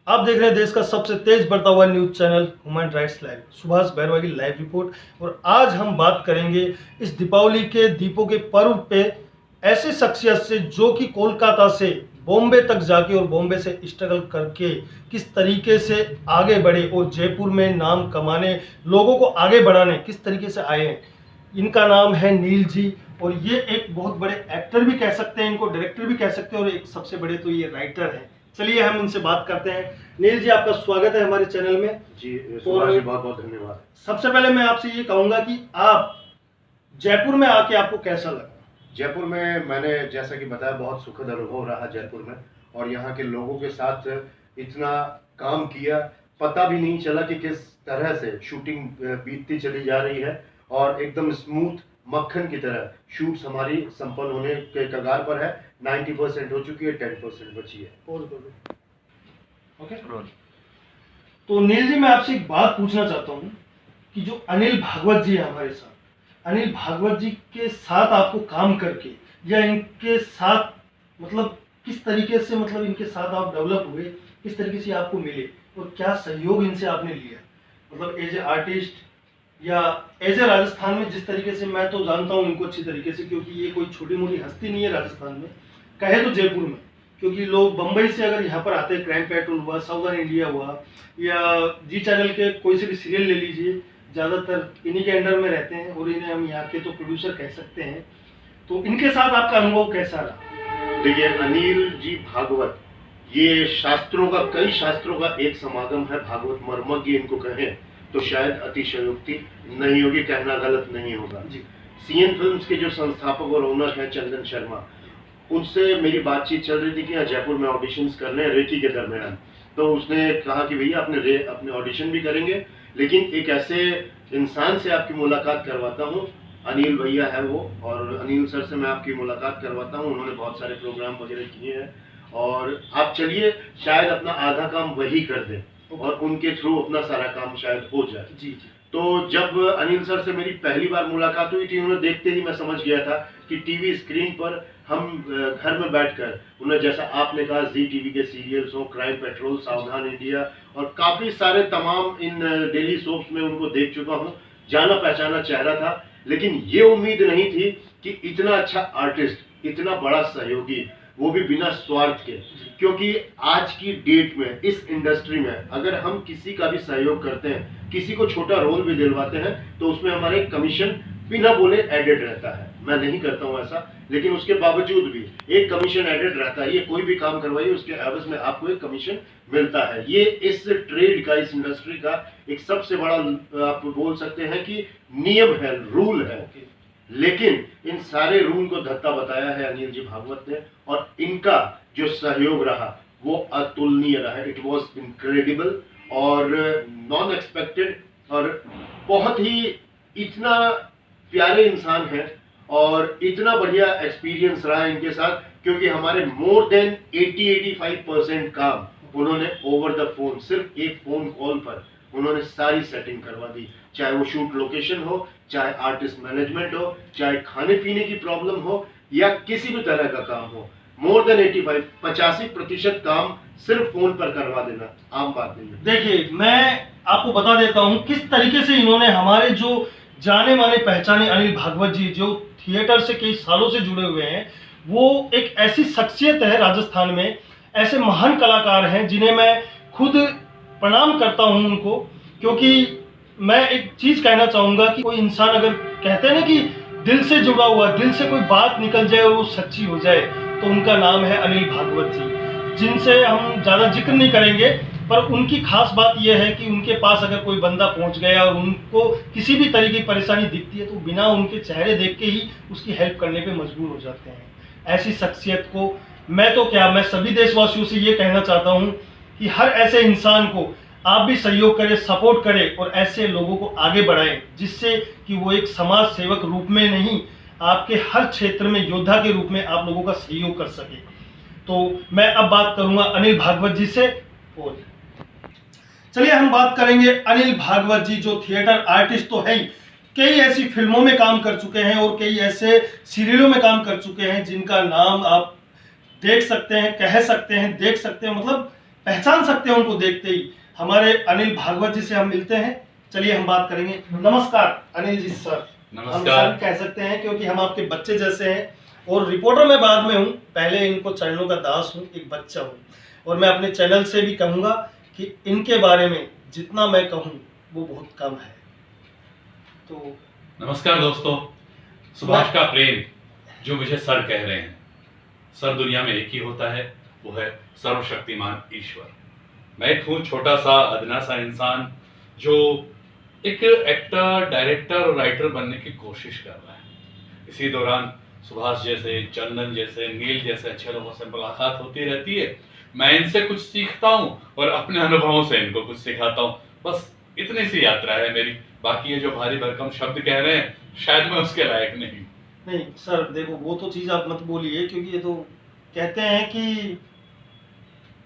आप देख रहे हैं देश का सबसे तेज बढ़ता हुआ news channel human rights live, Subhash Bairwa की लाइव रिपोर्ट। और आज हम बात करेंगे इस दीपावली के दीपों के पर्व पे ऐसे शख्सियत से जो कि कोलकाता से बॉम्बे तक जाके और बॉम्बे से स्ट्रगल करके किस तरीके से आगे बढ़े और जयपुर में नाम कमाने, लोगों को आगे बढ़ाने किस तरीके से आए हैं। इनका नाम है नील जी और ये एक बहुत बड़े एक्टर भी कह सकते हैं, इनको डायरेक्टर भी कह सकते हैं और एक सबसे बड़े तो ये राइटर हैं। चलिए हम इनसे बात करते हैं। नील जी, आपका स्वागत है हमारे चैनल में। जी सुभाष जी, बहुत बहुत धन्यवाद। सबसे पहले मैं आपसे ये कहूंगा कि आप जयपुर में आके आपको कैसा लगा? जयपुर में मैंने जैसा कि बताया, बहुत सुखद अनुभव रहा जयपुर में, और यहाँ के लोगों के साथ इतना काम किया, पता भी नहीं चला कि किस तरह से शूटिंग बीतती चली जा रही है और एकदम स्मूथ मक्खन की तरह शूट्स हमारी संपन्न होने के कगार पर है। 90% हो चुकी है, 10% बची है। ओके। तो नील जी, मैं आपसे एक बात पूछना चाहता हूँ कि जो अनिल भागवत जी है हमारे साथ, अनिल भागवत जी के साथ आपको काम करके या इनके साथ मतलब किस तरीके से, मतलब इनके साथ आप डेवलप हुए, किस तरीके से आपको मिले और क्या सहयोग इनसे आपने लिया, मतलब एज ए आर्टिस्ट या एज ए राजस्थान में? जिस तरीके से मैं तो जानता हूँ इनको अच्छी तरीके से, क्योंकि ये कोई छोटी मोटी हस्ती नहीं है राजस्थान में, कहे तो जयपुर में, क्योंकि लोग बम्बई से अगर यहाँ पर आते हैं, क्राइम पेट्रोल हुआ, साउदर्न इंडिया हुआ, या जी चैनल के कोई से भी सीरियल ले लीजिए, ज़्यादातर इन्हीं के अंडर में रहते हैं और इन्हें हम यहाँ के तो प्रोड्यूसर कह सकते हैं। तो इनके साथ आपका अनुभव कैसा रहा? देखिए, अनिल जी भागवत, ये शास्त्रों का, कई शास्त्रों का एक समागम है। भागवत मर्मज्ञ इनको कहें तो शायद अतिशयोक्ति नहीं होगी, कहना गलत नहीं होगा। सीएन फिल्म्स के जो संस्थापक और ओनर हैं चंदन शर्मा, उनसे मेरी बातचीत चल रही थी कि यहाँ जयपुर में ऑडिशंस करने हैं रेकी के दरमियान। तो उसने कहा कि भैया अपने ऑडिशन भी करेंगे, लेकिन एक ऐसे इंसान से आपकी मुलाकात करवाता हूँ, अनिल भैया है वो, और अनिल सर से मैं आपकी मुलाकात करवाता हूँ। उन्होंने बहुत सारे प्रोग्राम वगैरह किए हैं और आप चलिए, शायद अपना आधा काम वही कर दें और उनके थ्रू अपना सारा काम शायद हो जाए। जी। तो जब अनिल सर से मेरी पहली बार मुलाकात हुई थी, उन्हें देखते ही मैं समझ गया था कि टीवी स्क्रीन पर हम घर में बैठकर, उन्हें जैसा आपने कहा जी टीवी के सीरियल्स हो, क्राइम पेट्रोल, सावधान इंडिया और काफी सारे तमाम इन डेली सोप्स में उनको देख चुका हूँ, जाना पहचाना चेहरा था। लेकिन ये उम्मीद नहीं थी कि इतना अच्छा आर्टिस्ट, इतना बड़ा सहयोगी, वो भी बिना स्वार्थ के। क्योंकि आज की डेट में इस इंडस्ट्री में अगर हम किसी का भी सहयोग करते हैं, किसी को छोटा रोल भी दिलवाते हैं, तो उसमें हमारे कमीशन बिना बोले एडेड रहता है। मैं नहीं करता हूं ऐसा, लेकिन उसके बावजूद भी एक कमीशन एडेड रहता है। ये कोई भी काम करवाइए, उसके एवज में आपको एक कमीशन मिलता है। ये इस ट्रेड का, इस इंडस्ट्री का एक सबसे बड़ा, आप बोल सकते हैं कि नियम है, रूल है। लेकिन इन सारे रूल को धत्ता बताया है अनिल जी भागवत ने, और इनका जो सहयोग रहा वो अतुलनीय रहा। इट वॉज इनक्रेडिबल और नॉन एक्सपेक्टेड, और बहुत ही इतना प्यारे इंसान है और इतना बढ़िया एक्सपीरियंस रहा इनके साथ, क्योंकि हमारे मोर देन 80-85% काम उन्होंने ओवर द फोन, सिर्फ एक फोन कॉल पर उन्होंने सारी सेटिंग करवा दी। चाहे वो शूट लोकेशन हो, चाहे आर्टिस्ट मैनेजमेंट हो, चाहे खाने पीने की प्रॉब्लम हो, या किसी भी तरह का काम हो, मोर देन 85% काम सिर्फ फोन पर करवा देना आम बात नहीं है। देखिए, मैं आपको बता देता हूं किस तरीके से इन्होंने हमारे जो जाने माने पहचाने अनिल भागवत जी, जो थिएटर से कई सालों से जुड़े हुए हैं, वो एक ऐसी शख्सियत है राजस्थान में, ऐसे महान कलाकार हैं जिन्हें मैं खुद प्रणाम करता हूं उनको। क्योंकि मैं एक चीज कहना चाहूंगा कि कोई इंसान, अगर कहते हैं ना कि दिल से जुड़ा हुआ, दिल से कोई बात निकल जाए और वो सच्ची हो जाए, तो उनका नाम है अनिल भागवत जी, जिनसे हम ज़्यादा जिक्र नहीं करेंगे। पर उनकी खास बात यह है कि उनके पास अगर कोई बंदा पहुंच गया और उनको किसी भी तरह की परेशानी दिखती है, तो बिना उनके चेहरे देख के ही उसकी हेल्प करने पे मजबूर हो जाते हैं। ऐसी शख्सियत को मैं तो क्या, मैं सभी देशवासियों से ये कहना चाहता हूँ कि हर ऐसे इंसान को आप भी सहयोग करें, सपोर्ट करें और ऐसे लोगों को आगे बढ़ाएं, जिससे कि वो एक समाज सेवक रूप में नहीं, आपके हर क्षेत्र में योद्धा के रूप में आप लोगों का सहयोग कर सके। तो मैं अब बात करूंगा अनिल भागवत जी से। और चलिए हम बात करेंगे अनिल भागवत जी, जो थिएटर आर्टिस्ट तो है ही, कई ऐसी फिल्मों में काम कर चुके हैं और कई ऐसे सीरियलों में काम कर चुके हैं जिनका नाम आप देख सकते हैं, कह सकते हैं, देख सकते हैं, मतलब पहचान सकते हैं उनको देखते ही। हमारे अनिल भागवत जी से हम मिलते हैं, चलिए हम बात करेंगे। नमस्कार अनिल जी सर। नमस्कार। हम सर कह सकते हैं क्योंकि हम आपके बच्चे जैसे हैं, और रिपोर्टर मैं बाद में हूँ, पहले इनको चरणों का दास हूँ, एक बच्चा हूँ। और मैं अपने चैनल से भी कहूँगा कि इनके बारे में जितना मैं कहूँ वो बहुत कम है। तो नमस्कार दोस्तों, सुभाष का प्रेम जो मुझे सर कह रहे हैं, सर दुनिया में एक ही होता है, वो है सर्वशक्तिमान ईश्वर। मैं एक हूँ छोटा सा अदना सा इंसान जो एक एक्टर, डायरेक्टर और राइटर बनने की कोशिश कर रहा है। इसी दौरान सुभाष जैसे, चंदन जैसे, नील जैसे अच्छे लोगों से मुलाकात होती रहती है। मैं इनसे कुछ सीखता हूँ और अपने अनुभवों से इनको कुछ सिखाता हूँ। बस इतनी सी यात्रा है मेरी। बाकी ये जो भारी भरकम शब्द कह रहे हैं, शायद मैं उसके लायक नहीं। नहीं सर, देखो वो तो चीज़ आप मत बोलिए, क्योंकि ये तो कहते हैं कि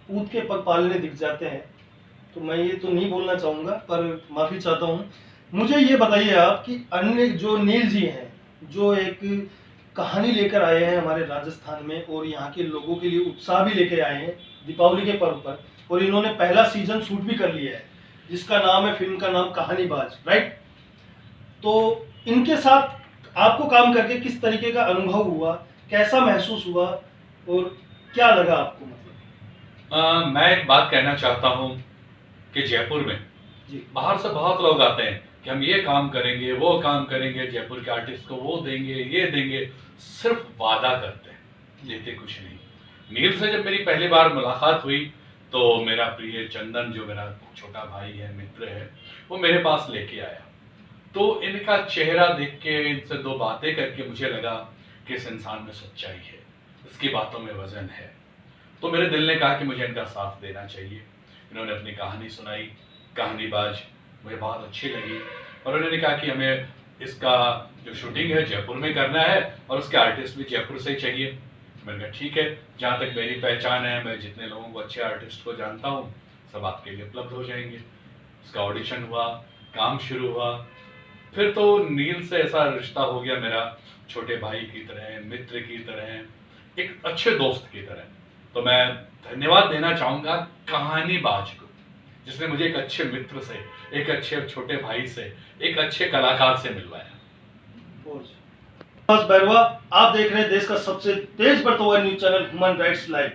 ऊँट के पग पालने दिख जाते हैं, तो मैं ये तो नहीं बोलना चाहूँगा, पर माफ़ी चाहता हूँ। मुझे ये बताइए आप कि अन्य जो नील जी हैं, जो एक कहानी लेकर आए हैं हमारे राजस्थान में, और यहाँ के लोगों के लिए उत्साह भी लेके आए हैं दीपावली के पर्व पर, और इन्होंने पहला सीजन शूट भी कर लिया है, जिसका नाम है, फिल्म का नाम कहानीबाज, राइट? तो इनके साथ आपको काम करके किस तरीके का अनुभव हुआ, कैसा महसूस हुआ, और क्या लगा आपको? मतलब मैं एक बात कहना चाहता हूँ कि जयपुर में जी, बाहर से बहुत लोग आते हैं कि हम ये काम करेंगे, वो काम करेंगे, जयपुर के आर्टिस्ट को वो देंगे, ये देंगे, सिर्फ वादा करते हैं, देते कुछ नहीं। नील से जब मेरी पहली बार मुलाकात हुई तो मेरा प्रिय चंदन, जो मेरा छोटा भाई है, मित्र है, वो मेरे पास लेके आया। तो इनका चेहरा देख के, इनसे दो बातें करके मुझे लगा कि इस इंसान में सच्चाई है, इसकी बातों में वजन है। तो मेरे दिल ने कहा कि मुझे इनका साथ देना चाहिए। इन्होंने अपनी कहानी सुनाई, कहानीबाज, मुझे बहुत अच्छी लगी, और उन्होंने कहा कि हमें इसका जो शूटिंग है जयपुर में करना है और उसके आर्टिस्ट भी जयपुर से ही चाहिए। मैंने कहा ठीक है, जहाँ तक मेरी पहचान है, मैं जितने लोगों को, अच्छे आर्टिस्ट को जानता हूँ, सब आपके लिए उपलब्ध हो जाएंगे। उसका ऑडिशन हुआ, काम शुरू हुआ। फिर तो नील से ऐसा रिश्ता हो गया मेरा, छोटे भाई की तरह, मित्र की तरह, एक अच्छे दोस्त की तरह। तो मैं धन्यवाद देना चाहूँगा कहानीबाज को, जिसने मुझे एक अच्छे मित्र से, एक अच्छे छोटे भाई से, एक अच्छे कलाकार से मिलवाया। बस बैरवा, आप देख रहे हैं देश का सबसे तेज बढ़ता हुआ news channel human rights live.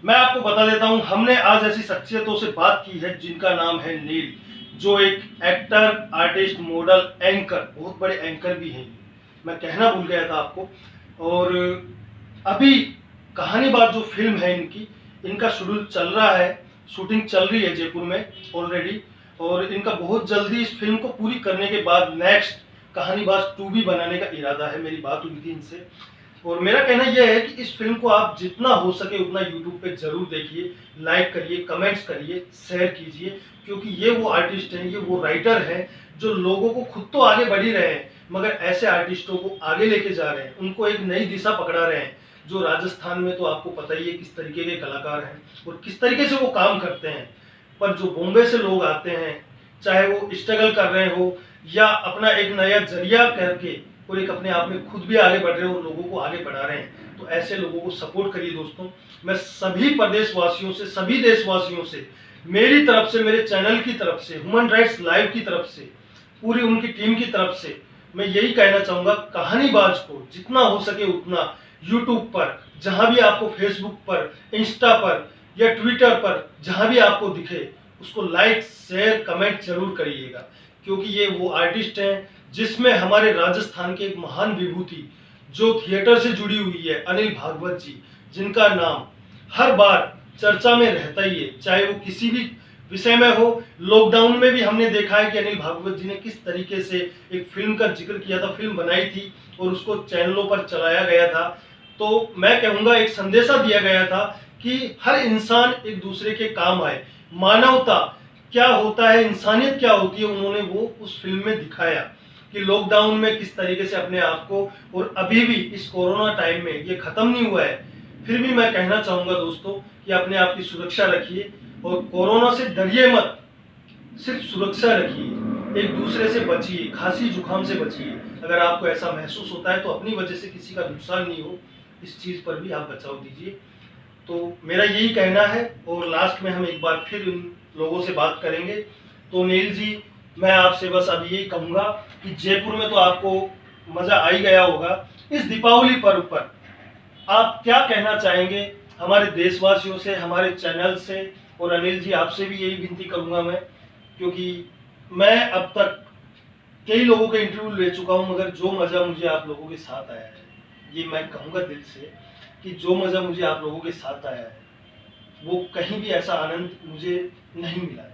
मैं आपको बता देता हूं, हमने आज ऐसी शख्सियतों से बात की है जिनका नाम है नील, जो एक एक्टर, आर्टिस्ट, मॉडल, एंकर, बहुत बड़े एंकर भी हैं। मैं कहना भूल गया था आपको। और अभी कहानीबाज जो फिल्म है इनकी, इनका शेड्यूल चल रहा है, शूटिंग चल रही है जयपुर में ऑलरेडी, और इनका बहुत जल्दी इस फिल्म को पूरी करने के बाद नेक्स्ट कहानीबाज 2 भी बनाने का इरादा है। मेरी बात हुई थी इनसे, और मेरा कहना यह है कि इस फिल्म को आप जितना हो सके उतना यूट्यूब पे जरूर देखिए, लाइक करिए, कमेंट्स करिए, शेयर कीजिए, क्योंकि ये वो आर्टिस्ट हैं, ये वो राइटर हैं जो लोगों को, खुद तो आगे बढ़ ही रहे हैं, मगर ऐसे आर्टिस्टों को आगे लेके जा रहे हैं, उनको एक नई दिशा पकड़ा रहे हैं। जो राजस्थान में तो आपको पता ही है किस तरीके के कलाकार हैं और किस तरीके से वो काम करते हैं, पर जो बॉम्बे से लोग आते हैं, चाहे वो स्ट्रगल कर रहे हो या अपना एक नया जरिया करके और एक अपने आप में खुद भी आगे बढ़ रहे हो और लोगों को आगे बढ़ा रहे हैं, तो ऐसे लोगों को सपोर्ट करिए दोस्तों। मैं सभी प्रदेशवासियों से, सभी देशवासियों से, मेरी तरफ से, मेरे चैनल की तरफ से, ह्यूमन राइट्स लाइव की तरफ से, पूरी उनकी टीम की तरफ से मैं यही कहना चाहूँगा, कहानीबाज को जितना हो सके उतना यूट्यूब पर, जहाँ भी आपको, फेसबुक पर, इंस्टा पर या ट्विटर पर, जहाँ भी आपको दिखे, उसको लाइक, शेयर, कमेंट जरूर करिएगा, क्योंकि ये वो आर्टिस्ट हैं जिसमें हमारे राजस्थान के एक महान विभूति जो थिएटर से जुड़ी हुई है, अनिल भागवत जी, जिनका नाम हर बार चर्चा में रहता ही है, चाहे वो किसी भी विषय में हो। लॉकडाउन में भी हमने देखा है कि अनिल भागवत जी ने किस तरीके से एक फिल्म का जिक्र किया था, फिल्म बनाई थी और उसको चैनलों पर चलाया गया था। तो मैं कहूँगा एक संदेशा दिया गया था कि हर इंसान एक दूसरे के काम आए, मानवता क्या होता है, इंसानियत क्या होती है, उन्होंने वो उस फिल्म में दिखाया कि लॉकडाउन में किस तरीके से अपने आप को, और अभी भी इस कोरोना टाइम में ये खत्म नहीं हुआ है, फिर भी मैं कहना चाहूँगा दोस्तों कि अपने आप की सुरक्षा रखिए और कोरोना से डरिए मत, सिर्फ सुरक्षा रखिए, एक दूसरे से बचिए, खांसी जुकाम से बचिए। अगर आपको ऐसा महसूस होता है तो अपनी वजह से किसी का नुकसान नहीं हो, इस चीज़ पर भी आप बचाव दीजिए। तो मेरा यही कहना है, और लास्ट में हम एक बार फिर इन लोगों से बात करेंगे। तो नील जी, मैं आपसे बस अब यही कहूँगा कि जयपुर में तो आपको मज़ा आ ही गया होगा, इस दीपावली पर्व पर आप क्या कहना चाहेंगे हमारे देशवासियों से, हमारे चैनल से? और अनिल जी, आपसे भी यही विनती करूँगा मैं, क्योंकि मैं अब तक कई लोगों के इंटरव्यू ले चुका हूँ, मगर जो मज़ा मुझे आप लोगों के साथ आया है, ये मैं कहूँगा दिल से कि जो मज़ा मुझे आप लोगों के साथ आया है वो कहीं भी ऐसा आनंद मुझे नहीं मिला है।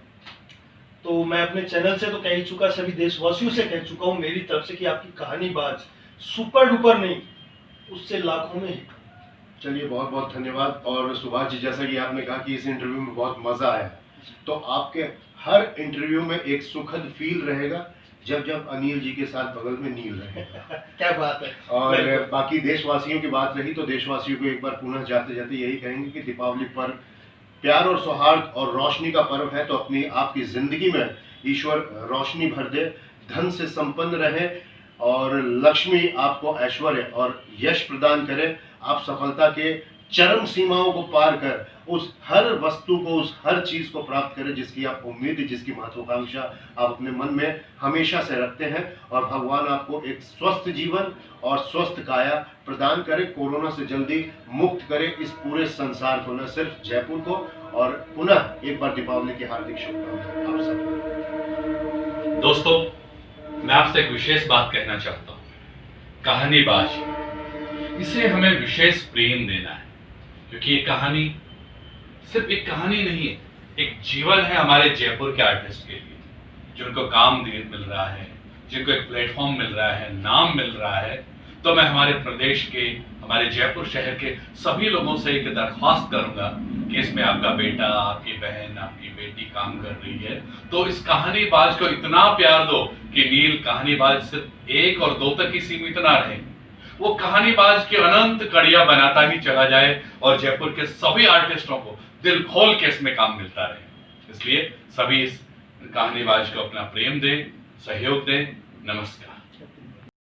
तो मैं अपने चैनल से तो कह ही चुका, सभी देशवासियों से कह चुका हूँ मेरी तरफ से कि आपकी कहानीबाज सुपर डुपर नहीं, उससे लाखों में हिट। चलिए, बहुत बहुत धन्यवाद। और सुभाष जी, जैसा कि आपने कहा कि इस इंटरव्यू में बहुत मजा आया, तो आपके हर इंटरव्यू में एक सुखद फील रहेगा जब जब अनिल जी के साथ बगल में नील रहेगा। क्या बात है। और बाकी देशवासियों की बात रही, तो देशवासियों को एक बार पुनः जाते जाते यही कहेंगे कि दीपावली पर्व प्यार और सौहार्द और रोशनी का पर्व है। तो अपनी आपकी जिंदगी में ईश्वर रोशनी भर दे, धन से संपन्न रहे और लक्ष्मी आपको ऐश्वर्य और यश प्रदान करे। आप सफलता के चरम सीमाओं को पार कर उस हर वस्तु को, उस हर चीज को प्राप्त करें जिसकी आप उम्मीद, जिसकी महत्वाकांक्षा आप अपने मन में हमेशा से रखते हैं। और भगवान आपको एक स्वस्थ जीवन और स्वस्थ काया प्रदान करे, कोरोना से जल्दी मुक्त करे इस पूरे संसार को, न सिर्फ जयपुर को। और पुनः एक बार दीपावली की हार्दिक शुभकामनाएं आप सब। दोस्तों, मैं आपसे एक विशेष बात कहना चाहता हूँ। कहानीबाज, इसे हमें विशेष प्रेम देना है, क्योंकि ये कहानी सिर्फ एक कहानी नहीं है, एक जीवन है हमारे जयपुर के आर्टिस्ट के लिए, जिनको काम मिल रहा है, जिनको एक प्लेटफॉर्म मिल रहा है, नाम मिल रहा है। तो मैं हमारे प्रदेश के, हमारे जयपुर शहर के सभी लोगों से एक दरख्वास्त करूंगा कि इसमें आपका बेटा, आपकी बहन, आपकी बेटी काम कर रही है, तो इस कहानीबाज को इतना प्यार दो कि नील कहानीबाज सिर्फ 1 और 2 तक ही सीमित ना रहे, वो कहानीबाज की अनंत कड़ियां बनाता ही चला जाए और जयपुर के सभी आर्टिस्टों को दिल खोल के इसमें काम मिलता रहे। इसलिए सभी इस कहानीबाज को अपना प्रेम दें, सहयोग दें। नमस्कार।